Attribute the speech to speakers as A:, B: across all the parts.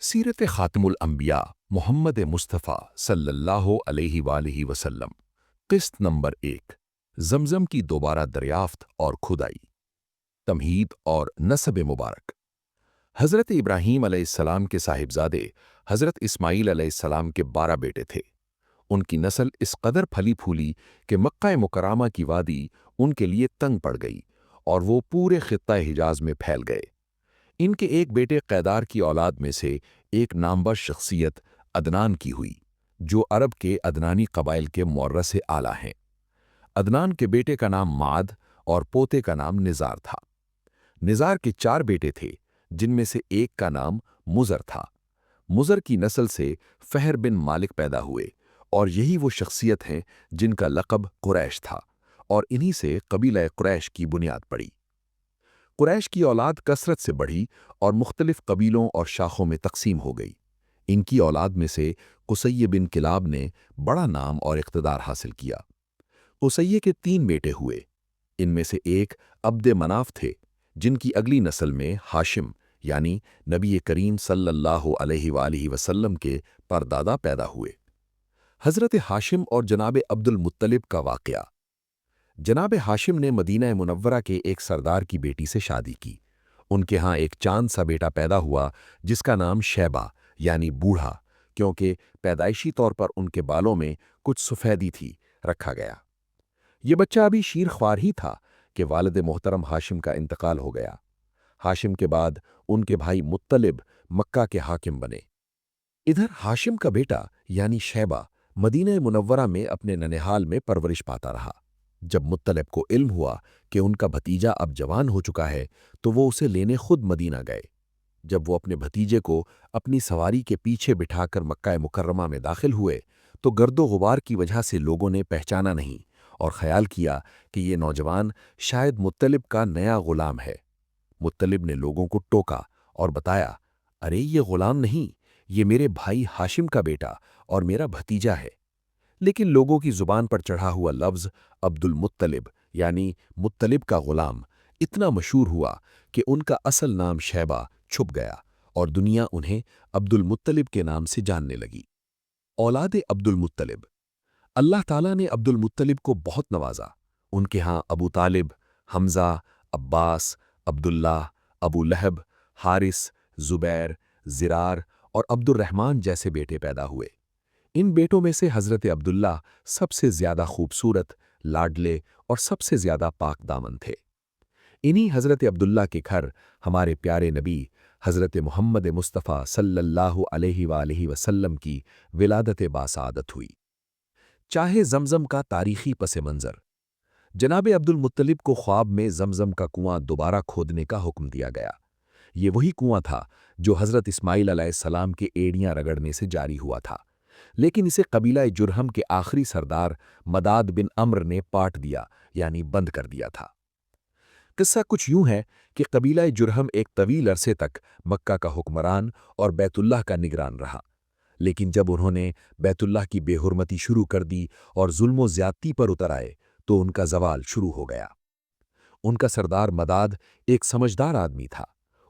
A: سیرت خاتم الانبیاء محمد مصطفیٰ صلی اللہ علیہ وآلہ وسلم قسط نمبر 1 زمزم کی دوبارہ دریافت اور کھدائی تمہید اور نسب مبارک حضرت ابراہیم علیہ السلام کے صاحبزادے حضرت اسماعیل علیہ السلام کے 12 بیٹے تھے۔ ان کی نسل اس قدر پھلی پھولی کہ مکہ مکرمہ کی وادی ان کے لیے تنگ پڑ گئی اور وہ پورے خطہ حجاز میں پھیل گئے۔ ان کے ایک بیٹے قیدار کی اولاد میں سے ایک نامور شخصیت عدنان کی ہوئی، جو عرب کے عدنانی قبائل کے مورث اعلیٰ ہیں۔ عدنان کے بیٹے کا نام معد اور پوتے کا نام نزار تھا۔ نزار کے 4 بیٹے تھے، جن میں سے ایک کا نام مزر تھا۔ مزر کی نسل سے فہر بن مالک پیدا ہوئے اور یہی وہ شخصیت ہیں جن کا لقب قریش تھا، اور انہی سے قبیلہ قریش کی بنیاد پڑی۔ قریش کی اولاد کثرت سے بڑھی اور مختلف قبیلوں اور شاخوں میں تقسیم ہو گئی۔ ان کی اولاد میں سے قصی بن کلاب نے بڑا نام اور اقتدار حاصل کیا۔ قصی کے 3 بیٹے ہوئے، ان میں سے ایک عبد مناف تھے، جن کی اگلی نسل میں ہاشم یعنی نبی کریم صلی اللہ علیہ وآلہ وسلم کے پردادا پیدا ہوئے۔ حضرت ہاشم اور جناب عبد المطلب کا واقعہ۔ جناب ہاشم نے مدینہ منورہ کے ایک سردار کی بیٹی سے شادی کی۔ ان کے ہاں ایک چاند سا بیٹا پیدا ہوا جس کا نام شیبہ یعنی بوڑھا، کیونکہ پیدائشی طور پر ان کے بالوں میں کچھ سفیدی تھی، رکھا گیا۔ یہ بچہ ابھی شیر خوار ہی تھا کہ والد محترم ہاشم کا انتقال ہو گیا۔ ہاشم کے بعد ان کے بھائی مطلب مکہ کے حاکم بنے۔ ادھر ہاشم کا بیٹا یعنی شیبہ مدینہ منورہ میں اپنے ننہال میں پرورش پاتا رہا۔ جب مطلب کو علم ہوا کہ ان کا بھتیجا اب جوان ہو چکا ہے تو وہ اسے لینے خود مدینہ گئے۔ جب وہ اپنے بھتیجے کو اپنی سواری کے پیچھے بٹھا کر مکہ مکرمہ میں داخل ہوئے تو گرد و غبار کی وجہ سے لوگوں نے پہچانا نہیں اور خیال کیا کہ یہ نوجوان شاید مطلب کا نیا غلام ہے۔ مطلب نے لوگوں کو ٹوکا اور بتایا، ارے یہ غلام نہیں، یہ میرے بھائی ہاشم کا بیٹا اور میرا بھتیجا ہے۔ لیکن لوگوں کی زبان پر چڑھا ہوا لفظ عبد المطلب یعنی مطلب کا غلام اتنا مشہور ہوا کہ ان کا اصل نام شیبہ چھپ گیا اور دنیا انہیں عبد المطلب کے نام سے جاننے لگی۔ اولاد عبد المطلب۔ اللہ تعالیٰ نے عبد المطلب کو بہت نوازا۔ ان کے ہاں ابو طالب، حمزہ، عباس، عبداللہ، ابو لہب، حارث، زبیر، زرار اور عبد الرحمن جیسے بیٹے پیدا ہوئے۔ ان بیٹوں میں سے حضرت عبداللہ سب سے زیادہ خوبصورت، لاڈلے اور سب سے زیادہ پاک دامن تھے۔ انہی حضرت عبداللہ کے گھر ہمارے پیارے نبی حضرت محمد مصطفیٰ صلی اللہ علیہ وآلہ وسلم کی ولادت باسعادت ہوئی۔ چاہے زمزم کا تاریخی پس منظر۔ جناب عبد المطلب کو خواب میں زمزم کا کنواں دوبارہ کھودنے کا حکم دیا گیا۔ یہ وہی کنواں تھا جو حضرت اسماعیل علیہ السلام کے ایڑیاں رگڑنے سے جاری ہوا تھا، لیکن اسے قبیلہ جرہم کے آخری سردار مداد بن عمر نے پاٹ دیا یعنی بند کر دیا تھا۔ قصہ کچھ یوں ہے کہ قبیلہ جرہم ایک طویل عرصے تک مکہ کا حکمران اور بیت اللہ کا نگران رہا، لیکن جب انہوں نے بیت اللہ کی بے حرمتی شروع کر دی اور ظلم و زیادتی پر اتر آئے تو ان کا زوال شروع ہو گیا۔ ان کا سردار مداد ایک سمجھدار آدمی تھا۔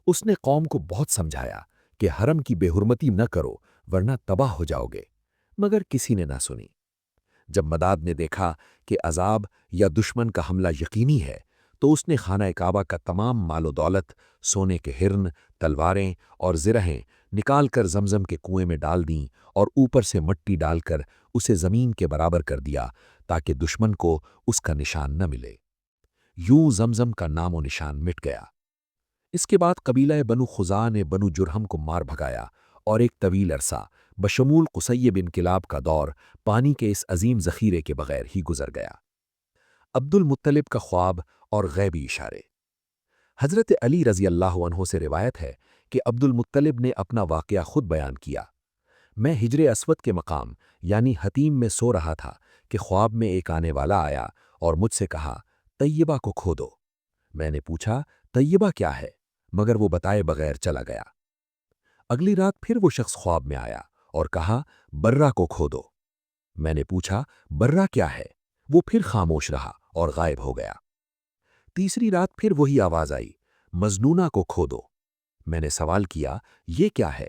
A: اس نے قوم کو بہت سمجھایا کہ حرم کی بے حرمتی نہ کرو ورنہ تباہ ہو جاؤ گے، مگر کسی نے نہ سنی۔ جب مداد نے دیکھا کہ عذاب یا دشمن کا حملہ یقینی ہے تو اس نے خانہ کعبہ کا تمام مال و دولت، سونے کے ہرن، تلواریں اور زرہیں نکال کر زمزم کے کنویں میں ڈال دیں اور اوپر سے مٹی ڈال کر اسے زمین کے برابر کر دیا تاکہ دشمن کو اس کا نشان نہ ملے۔ یوں زمزم کا نام و نشان مٹ گیا۔ اس کے بعد قبیلہ بنو خزاعہ نے بنو جرہم کو مار بھگایا اور ایک طویل عرصہ بشمول قصی بن کلاب کا دور پانی کے اس عظیم ذخیرے کے بغیر ہی گزر گیا۔ عبد المطلب کا خواب اور غیبی اشارے۔ حضرت علی رضی اللہ عنہ سے روایت ہے کہ عبد المطلب نے اپنا واقعہ خود بیان کیا۔ میں حجر اسود کے مقام یعنی حتیم میں سو رہا تھا کہ خواب میں ایک آنے والا آیا اور مجھ سے کہا، طیبہ کو کھودو۔ میں نے پوچھا، طیبہ کیا ہے؟ مگر وہ بتائے بغیر چلا گیا۔ اگلی رات پھر وہ شخص خواب میں آیا اور کہا، برہ کو کھودو۔ میں نے پوچھا، برہ کیا ہے؟ وہ پھر خاموش رہا اور غائب ہو گیا۔ تیسری رات پھر وہی آواز آئی، مجنونہ کو کھودو۔ میں نے سوال کیا، یہ کیا ہے؟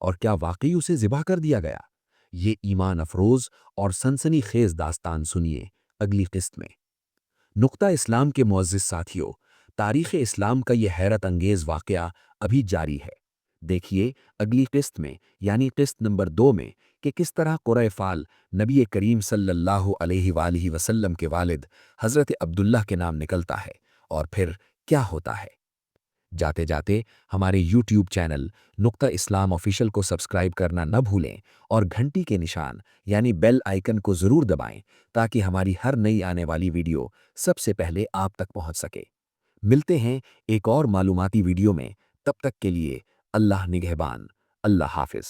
B: اور کیا واقعی اسے ذبح کر دیا گیا؟ یہ ایمان افروز اور سنسنی خیز داستان سنیے اگلی قسط میں۔ نقطہ اسلام کے معزز ساتھیوں، تاریخ اسلام کا یہ حیرت انگیز واقعہ ابھی جاری ہے۔ دیکھیے اگلی قسط میں یعنی قسط نمبر 2 میں کہ کس طرح قرہ فال نبی کریم صلی اللہ علیہ وآلہ وسلم کے والد حضرت عبداللہ کے نام نکلتا ہے اور پھر کیا ہوتا ہے۔ جاتے جاتے ہمارے یوٹیوب چینل نقطہ اسلام آفیشل کو سبسکرائب کرنا نہ بھولیں اور گھنٹی کے نشان یعنی بیل آئیکن کو ضرور دبائیں تاکہ ہماری ہر نئی آنے والی ویڈیو سب سے پہلے آپ تک پہنچ سکے۔ ملتے ہیں ایک اور معلوماتی ویڈیو میں، تب تک کے لیے اللہ نگہبان، اللہ حافظ۔